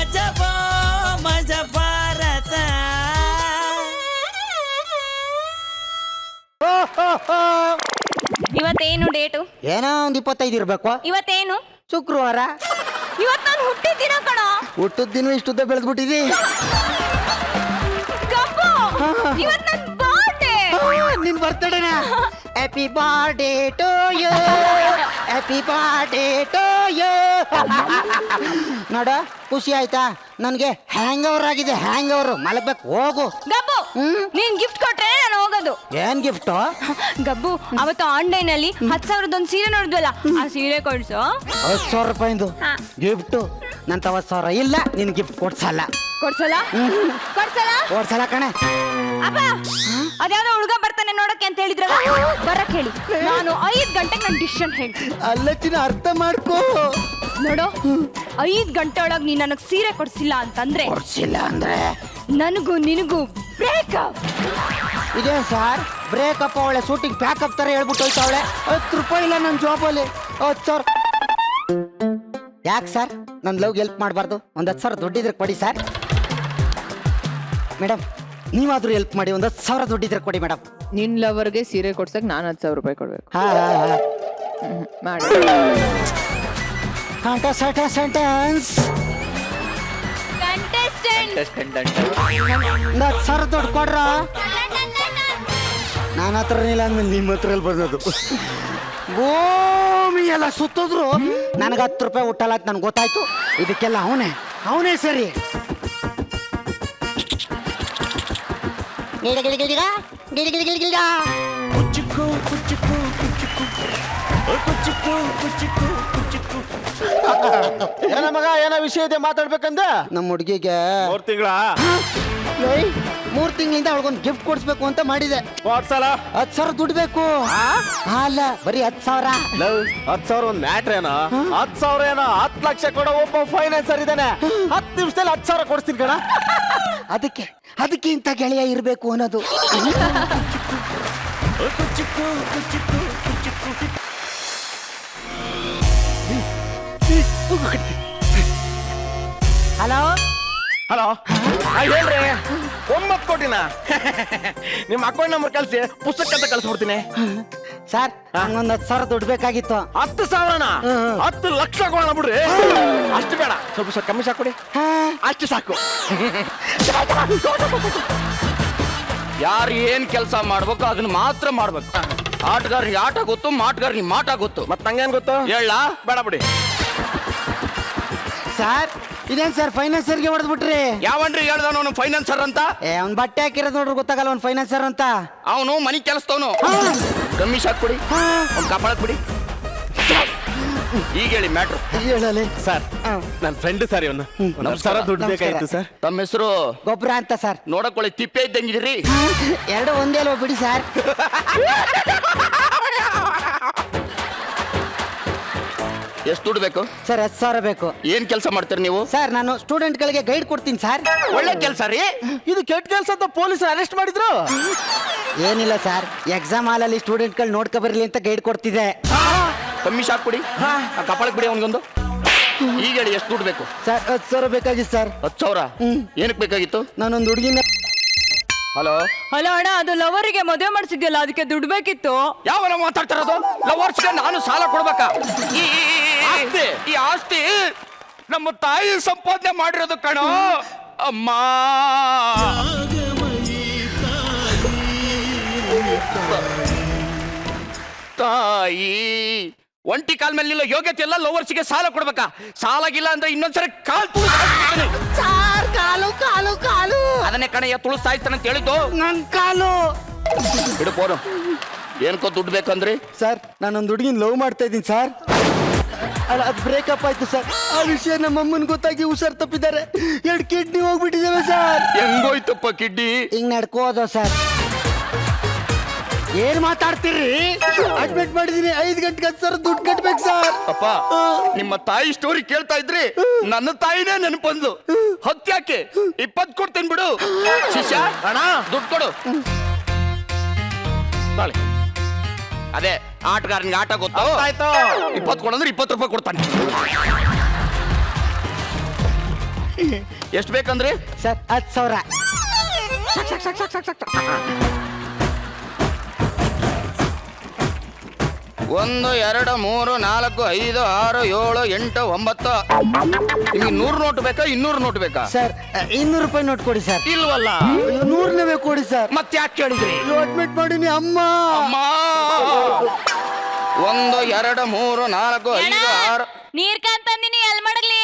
ಮಜಬೋ ಮಜ ಭಾರತ. ಇವತ್ತೇನು ಡೇಟು? ಏನೋ ಒಂದ್ 25 ಇರ್ಬೇಕು. ಇವತ್ತೇನು? ಶುಕ್ರವಾರ. ಇವತ್ತು ನಾನು ಹುಟ್ಟಿದ್ದೀನ ಕಣ. ಹುಟ್ಟದ ದಿನ ಇಷ್ಟುದ್ದ ಬೆಳೆದ್ಬಿಟ್ಟಿದಿ. ಇವತ್ತು ನನ್ನ ಬರ್ತ್ಡೇ. ನಿನ್ ಬರ್ತಡೇನಾ? Happy birthday to you, happy birthday to you. ನೋಡ ಖುಷಿ ಆಯ್ತಾ? ನನ್ಗೆ ಹ್ಯಾಂಗ್ ಓವರ್ ಆಗಿದೆ, ಹ್ಯಾಂಗ್ ಓವರ್. ಮಲಗ್ಬೇಕು, ಹೋಗು. ಗಬ್ಬು, ನೀನ್ ಗಿಫ್ಟ್ ಕೊಟ್ರೆ ನಾನು ಹೋಗೋದು. ಏನ್ ಗಿಫ್ಟ್? ಗಬ್ಬು, ಅವತ್ತು ಆನ್ಲೈನ್ ಅಲ್ಲಿ 10,000 ಒಂದು ಸೀರೆ ನೋಡಿದ್ವಲ್ಲ, ಆ ಸೀರೆ ಕೊಡ್ಸು. 10,000 ರೂಪಾಯಿಂದು ಗಿಫ್ಟ್? ನನ್ 10,000 ಇಲ್ಲ, ನಿನ್ ಗಿಫ್ಟ್ ಕೊಡ್ಸಲ್ಲ. ಕೊಡ್ಸಲ್ಲ? ಕೊಡ್ಸಲ್ಲ? ಕೊಡ್ಸಲ್ಲ ಕಣೆ. ಅಪ್ಪ, ಅದ್ಯಾವ್ದೋ ಹುಡುಗ ಬರ್ತಾನೆ ನೋಡಕ್ಕೆ ಅಂತ ಹೇಳಿದ್ರಲ್ಲ, ಬರಕ್ ಹೇಳಿ. ನಾನು 5 ಗಂಟೆಗೆ ನನ್ನ ಡಿಸಿಷನ್ ಹೇಳ್ತೀನಿ. ಅಲ್ಲಚ್ಚಿನ ಅರ್ಥ ಮಾಡ್ಕೋ. ನೋಡು, 5 ಗಂಟೆ ಒಳಗೆ ನೀನ್ ನನಗ್ ಸೀರೆ ಕೊಡ್ಸಿಲ್ಲ ಅಂತಂದ್ರೆ, ಕೊಡ್ಸಿಲ್ಲ ಅಂದ್ರೆ ನನಗೂ ನಿನಗೂ ಬ್ರೇಕಪ್. ಇದೇ ಸರ್ ಬ್ರೇಕಪ್. ಅವಳೆ ಶೂಟಿಂಗ್ ಪ್ಯಾಕಪ್ ತರ ಹೇಳ್ಬಿಟ್ಟು ಹೋಯ್ತಾವಳೆ. 10 ರೂಪಾಯಿ ಇಲ್ಲ ನನ್ನ ಜಾಬಲ್ಲಿ. 10,000. ಯಾಕೆ ಸರ್ ನನ್ನ ಲವ್ಗೆ ಹೆಲ್ಪ್ ಮಾಡಬಾರ್ದು? ಒಂದು 10,000 ದುಡ್ಡಿದ್ರೆ ಕೊಡಿ ಸರ್. ಮೇಡಮ್ ನೀವಾದ್ರೂ ಹೆಲ್ಪ್ ಮಾಡಿ, ಒಂದು 10,000 ದುಡ್ಡಿದ್ರೆ ಕೊಡಿ ಮೇಡಮ್. ನಿನ್ ಲವರ್ಗೆ ಸೀರೆ ಕೊಡ್ಸಕ್ ನಾನು 10,000 ರೂಪಾಯಿ ಕೊಡ್ಬೇಕು. ಮಾಡಿ. ಸೆಂಟೆನ್ಸ್. 10,000 ದುಡ್ಡು ಕೊಡ್ರ. ನನ್ನ ಹತ್ರ ಇಲ್ಲ ಅಂದ್ಮೇಲೆ ನಿಮ್ಮ ಹತ್ರ ಎಲ್ಲಿ ಬಂದದು? ಭೂಮಿ ಎಲ್ಲ ಸುತ್ತಿದ್ರು ನನಗೆ 10 ರೂಪಾಯಿ ಹುಟ್ಟಲ್ಲ ಅಂತ ನನ್ಗೆ ಗೊತ್ತಾಯ್ತು. ಇದಕ್ಕೆಲ್ಲ ಅವನೇ ಸರಿ. ಏನ ಮಗ, ಏನೋ ವಿಷಯ ಇದೆ ಮಾತಾಡ್ಬೇಕಂದ? ನಮ್ಮ ಹುಡುಗಿಗೆ 3 ತಿಂಗಳ 3 ತಿಂಗಳಿಂದ ಅವಳಿಗೊಂದು ಗಿಫ್ಟ್ ಕೊಡ್ಸ್ಬೇಕು ಅಂತ ಮಾಡಿದೆ. 10,000 ದುಡ್ಡು ಬೇಕು. ಅಲ್ಲ ಬರೀ 10,000. 10,000 ಒಂದ್ ಮ್ಯಾಟ್ರ್ ಏನೋ? 10,000 ಏನೋ? 10 ಲಕ್ಷ ಕೊಡೋ ಒಬ್ಬ ಫೈನಾನ್ಸರ್ ಇದ್ದಾನೆ. 10 ನಿಮಿಷದಲ್ಲಿ 10,000 ಕೊಡ್ತೀನಿ ಕಣ. ಅದಕ್ಕೆ ಇಂಥ ಗೆಳೆಯ ಇರಬೇಕು ಅನ್ನೋದು. ಹಲೋ ಹಲೋ, ಹೇಳ್ರಿ. 9 ಕೋಟಿನ ನಿಮ್ಮ ಅಕೌಂಟ್ ನಂಬರ್ ಕಳಿಸಿ, ಪುಸ್ತಕ ಅಂತ ಕಳಿಸ್ಬಿಡ್ತೀನಿ. ಸರ್ ನಂಗೊಂದು 10,000 ದುಡ್ಡು ಬೇಕಾಗಿತ್ತು. 10,000ನ? 10 ಲಕ್ಷ ಕೊಡೋಣ ಬಿಡ್ರಿ. ಅಷ್ಟು ಬೇಡ, ಸ್ವಲ್ಪ ಕಮ್ಮಿ ಸಾಕು ಕೊಡಿ. ಅಷ್ಟು ಸಾಕು. ಯಾರು ಏನ್ ಕೆಲಸ ಮಾಡ್ಬೇಕು ಅದನ್ನ ಮಾತ್ರ ಮಾಡ್ಬೇಕು. ಆಟಗಾರನಿಗೆ ಆಟ ಗೊತ್ತು, ಮಾಟಗಾರನಿಗೆ ಮಾಟ ಗೊತ್ತು. ಮತ್ ನಂಗೇನ್ ಗೊತ್ತು? ಹೇಳ ಬೇಡ ಬಿಡಿ. ಸರ್ ಇದೇನ್ ಸರ್ ಫೈನಾನ್ಸರ್ಗೆ ಹೊಡೆದ್ಬಿಟ್ರಿ? ಯಾವನ್ರಿ ಹೇಳ್ದವನು ಅವನು ಫೈನಾನ್ಸರ್ ಅಂತ? ಅವ್ನ್ ಬಟ್ಟೆ ಹಾಕಿರೋದು ನೋಡ್ರಿ ಗೊತ್ತಾಗಲ್ಲ ಅವ್ನ್ ಫೈನಾನ್ಸರ್ ಅಂತ. ಅವನು ಮನಿ ಕೆಲಸದವನು. ಕಮ್ಮಿ ಶಾಕ್ ಕೊಡಿ, ಅವ್ನು ಕಾಪಾಡಕ್ ಬಿಡಿ. ಈಗ ಹೇಳಿ ಮ್ಯಾಟ್ರು. ಹೇಳಲಿ ಸರ್, ನನ್ನ ಫ್ರೆಂಡ್ ಸರ್ ಇವನು. ನಮಸ್ಕಾರ, ದುಡ್ಡು ಬೇಕಾಗಿತ್ತು ಸರ್. ತಮ್ಮ ಹೆಸರು? ಗೊಬ್ಬರ ಅಂತ ಸರ್. ನೋಡಕೊಳ್ಳಿ ತಿಪ್ಪೆ ಇದ್ದಂಗಿದ್ರಿ. ಎರಡು ಒಂದೇ ಅಲ್ವಾ ಬಿಡಿ ಸರ್. ಎಷ್ಟು ದುಡ್ಡು ಬೇಕು ಸರ್? 10,000 ಬೇಕು. ಏನ್ ಕೆಲಸ ಮಾಡ್ತೀರಿ ನೀವು? ಸರ್ ನಾನು ಸ್ಟೂಡೆಂಟ್ ಗಳಿಗೆ ಗೈಡ್ ಕೊಡ್ತೀನಿ ಸರ್. ಒಳ್ಳೆ ಕೆಲಸ ರೀ. ಇದು ಕೆಟ್ಟ ಕೆಲಸ ಅಂತ ಪೊಲೀಸರು ಅರೆಸ್ಟ್ ಮಾಡಿದ್ರು. ಏನಿಲ್ಲ ಸರ್, ಎಕ್ಸಾಮ್ ಹಾಲಲ್ಲಿ ಸ್ಟೂಡೆಂಟ್ ಗಳು ನೋಡ್ಕೊ ಬರ್ಲಿ ಅಂತ ಗೈಡ್ ಕೊಡ್ತಿದ್ದೆ. ಕಮ್ಮಿ ಶಾಕ್ ಕೊಡಿ, ಕಪಾಳಕ್ ಬಿಡಿ ಅವನಿಗೊಂದು. ಈಗ ಹೇಳಿ ಎಷ್ಟು ದುಡ್ಡು ಬೇಕು? ಸರ್ 10,000 ಬೇಕಾಗಿತ್ತು ಸರ್. 10,000? ಏನಕ್ಕೆ ಬೇಕಾಗಿತ್ತು? ನಾನೊಂದು ಹುಡುಗಿನ. ಹಲೋ ಹಲೋ ಅಣ್ಣ, ಅದು ಲವರಿಗೆ ಮದುವೆ ಮಾಡಿಸಿದ್ಯಲ್ಲ, ಅದಕ್ಕೆ ದುಡ್ಡು ಬೇಕಿತ್ತು. ಯಾವನ ಮಾತಾಡ್ತಾರದು? ಲವರ್ಸ್ಗೆ ನಾನು ಸಾಲ ಕೊಡ್ಬೇಕಾ? ಈ ಆಸ್ತಿ ನಮ್ಮ ತಾಯಿ ಸಂಪಾದನೆ ಮಾಡಿರೋದು ಕಣೋ ಅಮ್ಮ. ತಾಯಿ ಒಂಟಿ ಕಾಲ್ ಮೇಲೆ ನಿಲ್ಲೋ ಯೋಗ್ಯತೆ ಎಲ್ಲ ಲವರ್ಸ್ಗೆ ಸಾಲ ಕೊಡ್ಬೇಕಾ? ಸಾಲಾಗಿಲ್ಲ ಅಂದ್ರೆ ಇನ್ನೊಂದ್ಸರಿ ಕಾಲು ಅದನ್ನೇ ಕಣಯ್ಯ ತುಳಿಸ್ತಾ ಇರ್ತಾನೆ ಅಂತ ಹೇಳಿದ್ದು. ನನ್ ಕಾಲು ಬಿಡು ಫೋನು. ಏನ್ಕೋ ದುಡ್ಡು ಬೇಕಂದ್ರಿ? ಸರ್ ನಾನೊಂದು ಹುಡುಗಿನ ಲವ್ ಮಾಡ್ತಾ ಇದ್ದೀನಿ ಸರ್. ಅಲ್ಲ ಅದು ಬ್ರೇಕಪ್ ಆಯ್ತು ಸರ್. ಆ ವಿಷಯ ನಮ್ಮ ಅಮ್ಮನ್ ಗೊತ್ತಾಗಿ ಹುಷಾರ್ ತಪ್ಪಿದ್ದಾರೆ. 2 ಕಿಡ್ನಿ ಹೋಗ್ಬಿಟ್ಟಿದ್ದೇವೆ ಸರ್. ಹೆಂಗೋಯ್ತಪ್ಪ ಕಿಡ್ನಿ? ಹಿಂಗ್ ನಡ್ಕೋದು ಸರ್. ಏನ್ ಮಾತಾಡ್ತೀರಿ? ಅಡ್ಮಿಟ್ ಮಾಡಿದೀನಿ. 5 ಗಂಟೆಗೆ 10,000 ದುಡ್ಡು ಕಟ್ಬೇಕು ಸರ್. ಅಪ್ಪ, ನಿಮ್ಮ ತಾಯಿ ಸ್ಟೋರಿ ಕೇಳ್ತಾ ಇದ್ರಿ ನನ್ನ ತಾಯಿನೇ ನೆನಪಂದು. ಹತ್ಯಾಕೆ 20 ಕೊಡ್ತೇನೆ ಬಿಡು. ಶಿಷ್ಯ ಅಣ್ಣ ದುಡ್ಡು ಕೊಡು. ಅದೇ ಆಟಗಾರನಿಗೆ ಆಟ ಗೊತ್ತು. ಆಯ್ತು, 20 ಕೊಡಂದ್ರೆ 20 ರೂಪಾಯಿ ಕೊಡ್ತಾನೆ. ಎಷ್ಟು ಬೇಕಂದ್ರಿ? ಸರ್ 10,000. 1 2 3 4 5 6 7 8 9. ನಿಮಗೆ 100 ನೋಟ್ ಬೇಕಾ 200 ನೋಟ್ ಬೇಕಾ? ಸರ್ 200 ರೂಪಾಯಿ ನೋಟ್ ಕೊಡಿ ಸರ್. ಇಲ್ವಲ್ಲ. 100 ಕೊಡಿ ಸರ್. ಮತ್ತೆ ಯಾಕೆ ಕೇಳಿದ್ರಿ? ಅಡ್ಮಿಟ್ ಮಾಡೀನಿ ಅಮ್ಮ. ಅಮ್ಮ 1 2 3 4 5 6. ನೀರ್ ಕಾಂತಂದಿನಿ ಎಲ್ ಮಾಡಲಿ?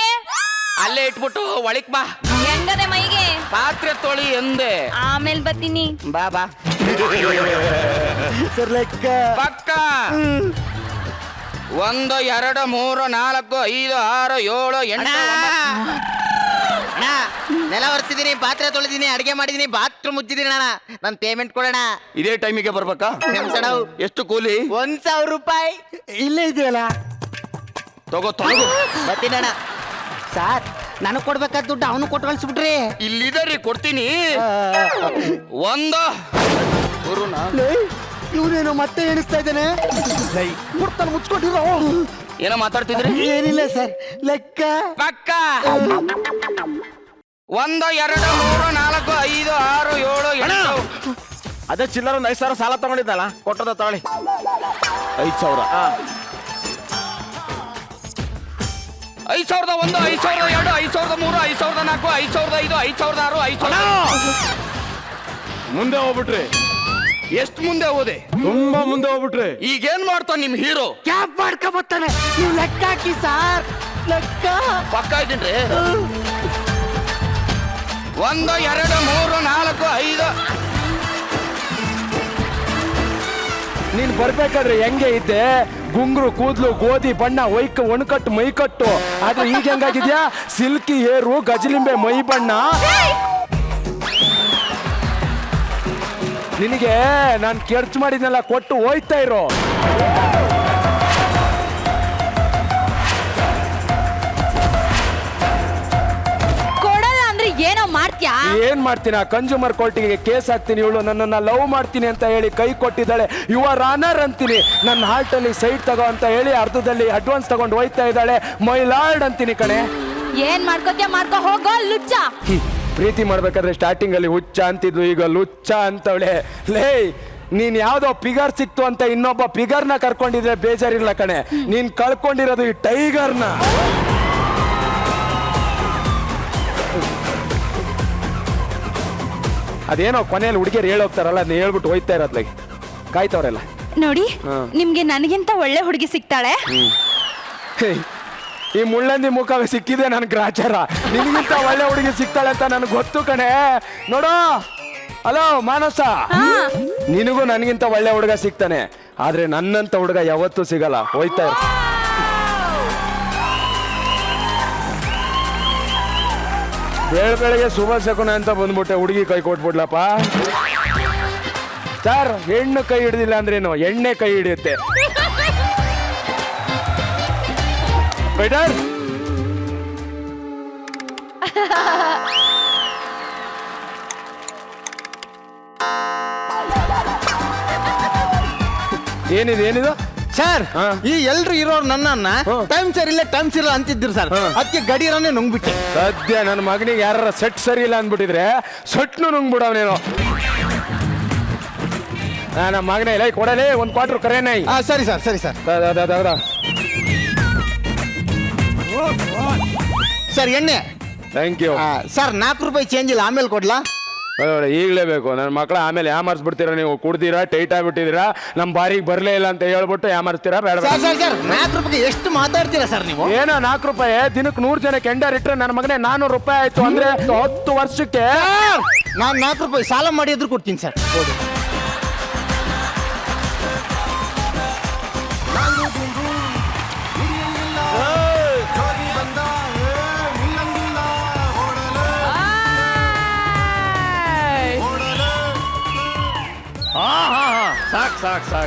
ಅಲ್ಲೇ ಇಟ್ಬಿಟ್ಟು ಒಳಕ್ ಬಾ. ಹೆಂಗದೆ ಮೈಗೆ? ಪಾತ್ರೆ ತೊಳಿ ಎಂದೆ. ಆಮೇಲೆ ಬರ್ತೀನಿ. ಬಾ ಬಾ. ಸರ್ ಲೆಕ್ಕ ಪಕ್ಕ. 1 2 3 4 5 6 7 8. ಅಣ್ಣ ನೆಲ ಒರೆಸಿದೀನಿ, ಪಾತ್ರೆ ತೊಳೆದಿನಿ, ಅಡಿಗೆ ಮಾಡಿದೀನಿ, ಬಾತ್ರೂಮ್ ಮುಚ್ಚಿದೀನಿ ಅಣ್ಣ. ನನ್ ಪೇಮೆಂಟ್ ಕೊಡೋಣ. ಇದೇ ಟೈಮಿಗೆ ಬರ್ಬೇಕಾ? ಎಷ್ಟು ಕೂಲಿ? 1,000 ರೂಪಾಯಿ. ಇಲ್ಲೇ ಇದೆಯಲ್ಲ. ತಗೋ. ಬರ್ತೀನಿ ಅಣ್ಣ. ಸರ್ ನನಗ್ ಕೊಡ್ಬೇಕಾದ ದುಡ್ಡು ಅವನು ಕೊಟ್ಟು ಕಳ್ಸಿಬಿಟ್ರಿ. ಇಲ್ಲಿದೆ ಕೊಡ್ತೀನಿ. 1 ಇವನೇನೋ ಮತ್ತೆ ಎಣಿಸ್ತಾ ಇದ್ದಾನೆ. ಕೊಡ್ತಾನೆ, ಮುಚ್ಕೊಂಡಿರೋ. ಏನೋ ಮಾತಾಡ್ತಿದ್ರಿ? ಏನಿಲ್ಲ ಸರ್, ಲೆಕ್ಕ ಪಕ್ಕ. 1 2 3 4 5 6 7 8. ಅದೇ ಚಿಲ್ಲರ ಒಂದು 5,000 ಸಾಲ ತಗೊಂಡಿದ್ದಲ್ಲ, ಕೊಟ್ಟದ ತಗೊಳ್ಳಿ. 5,000. 5,001 5,002 5,003 5,004 5,005 5,006 5,000. ಮುಂದೆ ಹೋಗ್ಬಿಟ್ರಿ. ಎಷ್ಟು ಮುಂದೆ ಹೋದೆ? ತುಂಬಾ ಮುಂದೆ ಹೋಗ್ಬಿಟ್ರಿ. ಈಗೇನ್ ಮಾಡ್ತಾನೆ ನಿಮ್ ಹೀರೋ? ಕ್ಯಾಪ್ ಮಾಡ್ಕೊ ಬರ್ತಾನೆ. ನೀವು ಲೆಕ್ಕ ಹಾಕಿ ಸರ್, ಲೆಕ್ಕ. ಪಕ್ಕ ಇದ್ದೀನ್ರಿ. 1 2 3 4 5. ನೀನ್ ಬರ್ಬೇಕಾದ್ರೆ ಹೆಂಗೆ ಇದ್ದೆ? ಗುಂಗ್ರು ಕೂದ್ಲು, ಗೋಧಿ ಬಣ್ಣ, ಒಣಕಟ್ಟು ಮೈಕಟ್ಟು. ಆದ್ರೆ ಈಗ ಹೆಂಗಾಗಿದ್ಯಾ? ಸಿಲ್ಕಿ ಹೇರು, ಗಜಲಿಂಬೆ ಮೈ ಬಣ್ಣ. ನಿನಗೆ ನಾನು ಖರ್ಚು ಮಾಡಿದ್ನೆಲ್ಲ ಕೊಟ್ಟು ಹೋಯ್ತಾ ಇರೋ. ಕೊಡಲ್ಲ ಅಂದ್ರೆ ಏನೋ ಮಾಡ್ತ್ಯಾ? ಏನ್ ಮಾಡ್ತೀನಿ? ಕನ್ಸ್ಯೂಮರ್ ಕೋರ್ಟಿಗೆ ಕೇಸ್ ಹಾಕ್ತೀನಿ. ಇವಳು ನನ್ನನ್ನ ಲವ್ ಮಾಡ್ತೀನಿ ಅಂತ ಹೇಳಿ ಕೈ ಕೊಟ್ಟಿದ್ದಾಳೆ. ಯುವರ್ ಆನರ್ ಅಂತೀನಿ. ನನ್ನ ಹಾರ್ಟ್ ಅಲ್ಲಿ ಸೈಡ್ ತಗೋ ಅಂತ ಹೇಳಿ ಅರ್ಧದಲ್ಲಿ ಅಡ್ವಾನ್ಸ್ ತಗೊಂಡು ಹೋಯ್ತಾ ಇದ್ದಾಳೆ. ಮೈ ಲಾರ್ಡ್ ಅಂತೀನಿ ಕಣೆ. ಏನ್ ಮಾಡ್ಕೋತ್ಯಾ ಮಾಡ್ಕೋ, ಹೋಗೋ ಲುಚ್ಚ. ಪ್ರೀತಿ ಮಾಡ್ಬೇಕಾದ್ರೆ ಸ್ಟಾರ್ಟಿಂಗ್ ಅಲ್ಲಿ ಹುಚ್ಚ ಅಂತಿದ್ಲು, ಈಗ ಲುಚ್ಚ ಅಂತವಳೆ. ಲೇ, ನೀನ್ ಯಾವ್ದೋ ಫಿಗರ್ ಸಿಕ್ತು ಅಂತ ಇನ್ನೊಬ್ಬ ಫಿಗರ್ನ ಕರ್ಕೊಂಡಿದ್ರೆ ಬೇಜಾರಿಲ್ಲ ಕಣೆ. ನೀನ್ ಕಳ್ಕೊಂಡಿರೋದು ಈ ಟೈಗರ್ನ. ಅದೇನೋ ಕೊನೆಯಲ್ಲಿ ಹುಡುಗಿಯರು ಹೇಳೋಗ್ತಾರಲ್ಲ, ಅದನ್ನ ಹೇಳ್ಬಿಟ್ಟು ಹೋಯ್ತಾ ಇರೋದ್ಲಾಗಿ ಕಾಯ್ತವ್ರೆಲ್ಲ. ನೋಡಿ, ನಿಮ್ಗೆ ನನಗಿಂತ ಒಳ್ಳೆ ಹುಡುಗಿ ಸಿಗ್ತಾಳೆ. ಈ ಮುಳ್ಳಂದಿ ಮುಖವೇ ಸಿಕ್ಕಿದೆ ನನ್ ಗ್ರಾಚಾರ. ನಿನ್ಗಿಂತ ಒಳ್ಳೆ ಹುಡುಗಿ ಸಿಗ್ತಾಳೆ ಅಂತ ನನಗೆ ಗೊತ್ತು ಕಣೆ. ನೋಡು, ಹಲೋ ಮಾನಸ, ನಿನಗೂ ನನಗಿಂತ ಒಳ್ಳೆ ಹುಡುಗ ಸಿಗ್ತಾನೆ. ಆದ್ರೆ ನನ್ನಂತ ಹುಡುಗ ಯಾವತ್ತೂ ಸಿಗಲ್ಲ. ಹೋಯ್ತಾ ಇರು. ಬೆಳಗ್ಗೆ ಶುಭ ಶಕುನ ಅಂತ ಬಂದ್ಬಿಟ್ಟೆ, ಹುಡುಗಿ ಕೈ ಕೊಟ್ಬಿಡ್ಲಪ್ಪ. ಸರ್, ಹೆಣ್ಣು ಕೈ ಹಿಡಿದಿಲ್ಲ ಅಂದ್ರೇನು, ಎಣ್ಣೆ ಕೈ ಹಿಡಿಯುತ್ತೆ. ಬೆಟರ್ ಏನಿದು ಸರ್, ಈ ಎಲ್ರು ಇರೋರು ನನ್ನನ್ನ ಟೈಮ್ ಸರ್ ಇಲ್ಲ ಅಂತಿದ್ರು ಸರ್. ಅದಕ್ಕೆ ಗಡಿಯರನ್ನೇ ನುಂಗ್ಬಿಟ್ಟೆ. ಸದ್ಯ ನನ್ನ ಮಗನಿಗೆ ಯಾರ ಸೆಟ್ ಸರಿ ಇಲ್ಲ ಅಂದ್ಬಿಟ್ಟಿದ್ರೆ ಸೊಟ್ನು ನುಂಗ್ಬಿಡವನೇನೋ. ನಮ್ಮ ಮಗನೇ ಇಲ್ಲ ಕೊಡಲೇ ಒಂದು ಕ್ವಾರ್ಟರ್ ಕರೇನೈ. ಸರಿ ಸರ್. ಸರ್ ಎಣ್ಣೆ. Thank you sir. 4 ರೂಪಾಯಿ ಚೇಂಜ್ ಇಲ್ಲ, ಆಮೇಲೆ ಕೊಡ್ಲಾ? ಈಗಲೇ ಬೇಕು. ನನ್ನ ಮಕ್ಕಳ ಆಮೇಲೆ ಯಾಮಾರಿಸ್ಬಿಡ್ತೀರಾ ನೀವು. ಕುಡ್ತೀರಾ, ಟೈಟ್ ಆಗ್ಬಿಟ್ಟಿದ್ದೀರಾ, ನಮ್ಮ ಬಾರಿಗೆ ಬರಲೇ ಇಲ್ಲ ಅಂತ ಹೇಳ್ಬಿಟ್ಟು ಯಾಮಾರಿಸ್ತೀರಾ. ಬೇಡ ಸರ್ 4 ರೂಪಾಯಿ ಎಷ್ಟು ಮಾತಾಡ್ತೀರಾ ಸರ್ ನೀವು? ಏನೋ 4 ರೂಪಾಯಿ ದಿನಕ್ಕೆ 100 ಜನಕ್ಕೆ ಎಂಡರ್ ಇಟ್ಟರೆ ನನ್ನ ಮಗನೇ 400 ರೂಪಾಯಿ ಆಯ್ತು ಅಂದ್ರೆ 10 ವರ್ಷಕ್ಕೆ ನಾನು 4 ರೂಪಾಯಿ ಸಾಲ ಮಾಡಿದ್ರು ಕೊಡ್ತೀನಿ ಸರ್. ಹೌದು.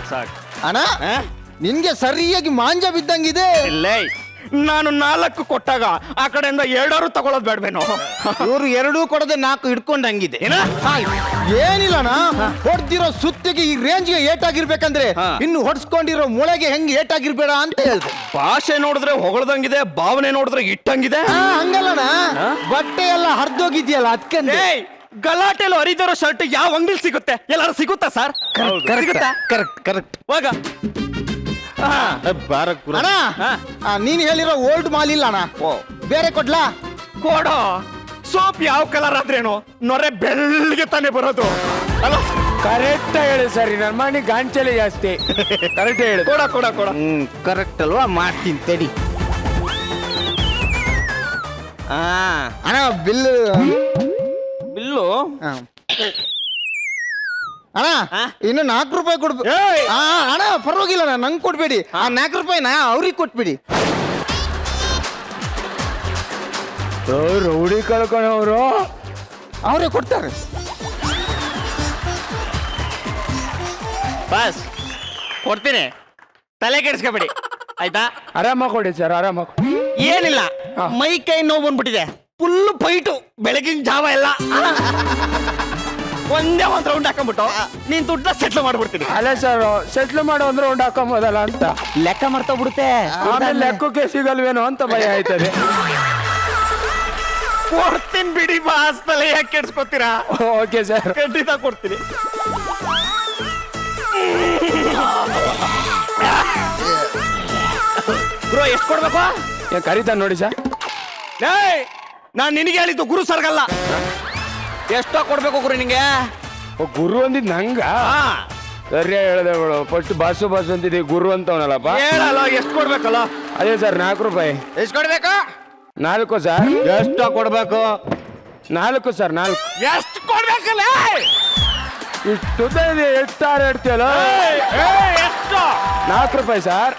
ಸಾಕ್ ಅಣ್ಣ, ನಿನ್ಗೆ ಸರಿಯಾಗಿ ಮಾಂಜ ಬಿದ್ದಂಗಿದೆ. ಇಲ್ಲ, ನಾನು 4 ಕೊಟ್ಟಾಗ ಆ ಕಡೆಯಿಂದ 2 ತಗೊಳ್ಳೋದು ಬೇಡವೇನೋ? ಇವ್ರು 2 ಕೊಡದೆ 4 ಹಿಡ್ಕೊಂಡಂಗಿದೆ ಏನ? ಏನಿಲ್ಲಣ್ಣ, ಹೊಡ್ದಿರೋ ಸುತ್ತಿಗೆ ಈ ರೇಂಜ್ಗೆ ಏಟಾಗಿರ್ಬೇಕಂದ್ರೆ ಇನ್ನು ಹೊಡ್ಸ್ಕೊಂಡಿರೋ ಮೊಳೆಗೆ ಹೆಂಗ್ ಏಟಾಗಿರ್ಬೇಡ ಅಂತ ಹೇಳ್ದೆ. ಭಾಷೆ ನೋಡಿದ್ರೆ ಹೊಗಳದಂಗಿದೆ, ಭಾವನೆ ನೋಡಿದ್ರೆ ಇಟ್ಟಂಗಿದೆ. ಹಂಗಲ್ಲಣ್ಣ, ಬಟ್ಟೆ ಎಲ್ಲ ಹರಿದೋಗಿದ್ಯಲ್ಲ ಅದಕ್ಕೆ. ಏಯ್, ಗಲಾಟೆಲು ಹರಿದಿರೋ ಶರ್ಟ್ ಯಾವ ಅಂಗಡಿಲಿ ಸಿಗುತ್ತೆ? ಎಲ್ಲಾರು ಸಿಗುತ್ತಾ ಸರ್? ಸಿಗುತ್ತಾ? ಕರೆಕ್ಟ್. ಹೋಗ. ಅಣ್ಣ, ನೀನ್ ಹೇಳಿರೋ ಓಲ್ಡ್ ಮಾಲ್ ಇಲ್ಲ ಅಣ್ಣ, ಬೇರೆ ಕೊಡ್ಲಾ? ಕೊಡೋ. ಸೋಪ್ ಯಾವ ಕಲರ್ ಆದ್ರೇನು ನೊರೆ ಬೆಳ್ಳಗೆ ತಾನೇ ಬರೋದು ಅಲ್ಲ? ಕರೆಕ್ಟ್ ಹೇಳಿ ಸರಿ, ನನ್ನ ಮನೆ ಗಾಂಚಲಿ ಜಾಸ್ತಿ. ಕರೆಕ್ಟ್ ಹೇಳಿ. ಕೊಡ. ಕರೆಕ್ಟ್ ಅಲ್ವಾ? ಮಾಡ್ತೀನಿ ತಡಿ. ಅಣ್ಣ ಬಿಲ್ಲು. ಅಣ್ಣ ಇನ್ನು 4 ರೂಪಾಯಿ ಕೊಡ್ಬೇಕು. ಅಣ್ಣ ಪರವಾಗಿಲ್ಲ, ನಂಗೆ ಕೊಡ್ಬೇಡಿ. ಆ 4 ರೂಪಾಯಿನ ಅವ್ರಿಗೆ ಕೊಟ್ಬಿಡಿ. ರೌಡಿ ಕಳ್ಕೊಂಡವ್ರು ಅವರೇ ಕೊಡ್ತಾರೆ. ಬಸ್ ಕೊಡ್ತೀನಿ, ತಲೆ ಕೆಡಿಸ್ಕೊಬೇಡಿ ಆಯ್ತಾ? ಆರಾಮಾಗಿ ಕೊಡಿ ಸರ್, ಆರಾಮಾಗಿ. ಏನಿಲ್ಲ, ಮೈ ಕೈ ನೋವು ಬಂದ್ಬಿಟ್ಟಿದೆ, ಫುಲ್ ಫೈಟು ಬೆಳಗಿನ ಜಾವ ಎಲ್ಲ. ಒಂದೇ ಒಂದು ರೌಂಡ್ ಹಾಕೊಂಡ್ಬಿಟ್ಟು ನೀನ್ ದುಡ್ಡ ಸೆಟ್ಲ್ ಮಾಡ್ಬಿಡ್ತೀನಿ. ಅಲ್ಲ ಸರ್, ಸೆಟ್ಲ್ ಮಾಡೋ ಅಂದ್ರೆ ರೌಂಡ್ ಹಾಕೊಂಬೋದಲ್ಲ ಅಂತ. ಲೆಕ್ಕ ಮಾಡ್ತಾ ಬಿಡುತ್ತೆ. ಆಮೇಲೆ ಲೆಕ್ಕಕ್ಕೆ ಸಿಗಲ್ವೇನೋ ಅಂತ ಭಯ ಆಯ್ತದೆ. ಕೊಡ್ತೀನಿ ಬಿಡಿ ಬಾಸ್, ತಲೆ ಯಾಕೆ ಕೆಡ್ಸ್ಕೊತೀರಾ? ಓಕೆ ಸರ್, ಖಂಡಿತ ಕೊಡ್ತೀನಿ. ಬ್ರೋ ಎಷ್ಟು ಕೊಡ್ಬೇಕು? ಏನ್ ಕರೀತಾನ ನೋಡಿ ಸರ್. ಏಯ್, ನಾನ್ ನಿನಗೆ ಹೇಳಿದ್ದು ಗುರು ಸರ್ಗಲ್ಲ. ಎಷ್ಟೋ ಕೊಡ್ಬೇಕು ಗುರು ನಿಂಗೆ? ಗುರು ಅಂದಿದ್ ನಂಗ ಸರಿಯ ಹೇಳ್ದೆ ಬಿಡು. ಫಸ್ಟ್ ಬಾಸು ಅಂತಿದ್ದೆ, ಗುರು ಅಂತವನಲ್ಲಪ್ಪ. ಹೇಳಲ್ಲ, ಎಷ್ಟು ಕೊಡ್ಬೇಕಲ್ಲ? ಅದೇ ಸರ್ 4 ರೂಪಾಯಿ. ಎಷ್ಟು ಕೊಡ್ಬೇಕು? 4 ಸರ್. ಎಷ್ಟು ಕೊಡ್ಬೇಕು? 4 ಸರ್, 4. ಎಷ್ಟು ಕೊಡ್ಬೇಕಲ್ಲ? ಇಷ್ಟು ಎಷ್ಟಾರು ಹೇಳ್ತೀಯಲ್ಲ? ಎಷ್ಟು? 4 ರೂಪಾಯಿ ಸರ್.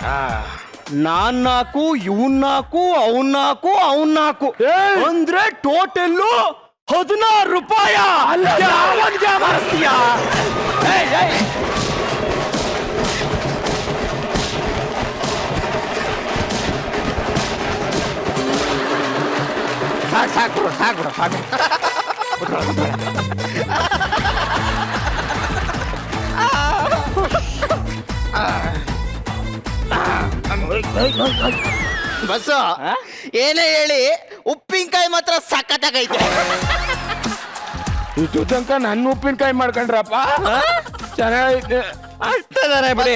ನಾನ್ 4, ಇವನ್ 4, ಅವನ್ 4, ಅವನ್ 4 ಅಂದ್ರೆ ಟೋಟಲ್ಲು 16 ರೂಪಾಯ. ಯಾವನ್ಗೆ ಮಾರಿಸ್ತೀಯ? ಸಾಕು. ಬಸ್ಸು ಏನೇ ಹೇಳಿ, ಉಪ್ಪಿನಕಾಯಿ ಮಾತ್ರ ಸಖತ್ತಾಗೈತೆ. ಇಷ್ಟು ತನಕ ನನ್ನ ಉಪ್ಪಿನಕಾಯಿ ಮಾಡ್ಕೊಂಡ್ರಪ್ಪ, ಚೆನ್ನಾಗೈತೆ. ಆಗ್ತದಾರೆ ಬಿಡಿ.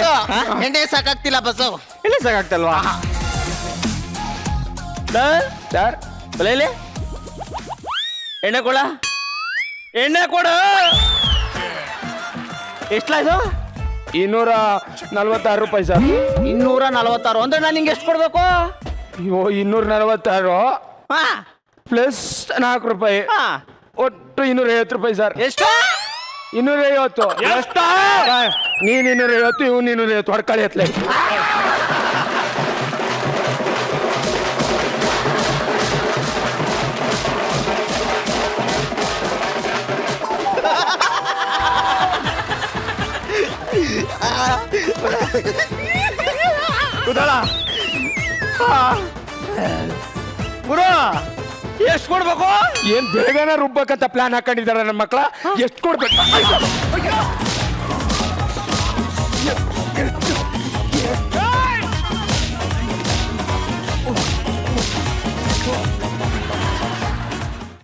ಎಣ್ಣೆ ಸಾಕಾಗ್ತಿಲ್ಲ ಬಸ್ಸು. ಎಲ್ಲಿ ಸಾಕಾಗ್ತಲ್ವಾ ಸರ್? ಬಲೇಲಿ ಎಣ್ಣೆ ಕೊಡ. ಎಷ್ಟಾಯ್ತು? 246 ರೂಪಾಯಿ ಸರ್. 246 ಅಂದ್ರೆ ನಾನು ನಿಂಗೆ ಎಷ್ಟು ಕೊಡ್ಬೇಕು? ಅಯ್ಯೋ, 246 ಪ್ಲಸ್ 4 ರೂಪಾಯಿ, ಒಟ್ಟು 250 ರೂಪಾಯಿ ಸರ್. ಎಷ್ಟು? 250. ಎಷ್ಟು? ನೀನ್ 250, ಇವ್ 250 ಹೊಡ್ಕಳಿ ಎತ್ಲೆ. ಗುರು ಎಷ್ಟು ಕೊಡ್ಬೇಕು? ಏನ್ ಬೇಗನ ರುಬ್ಬಕಂತ ಪ್ಲಾನ್ ಹಾಕೊಂಡಿದಾರ ನನ್ನ ಮಕ್ಳ. ಎಷ್ಟು ಕೊಡ್ಬೇಕು?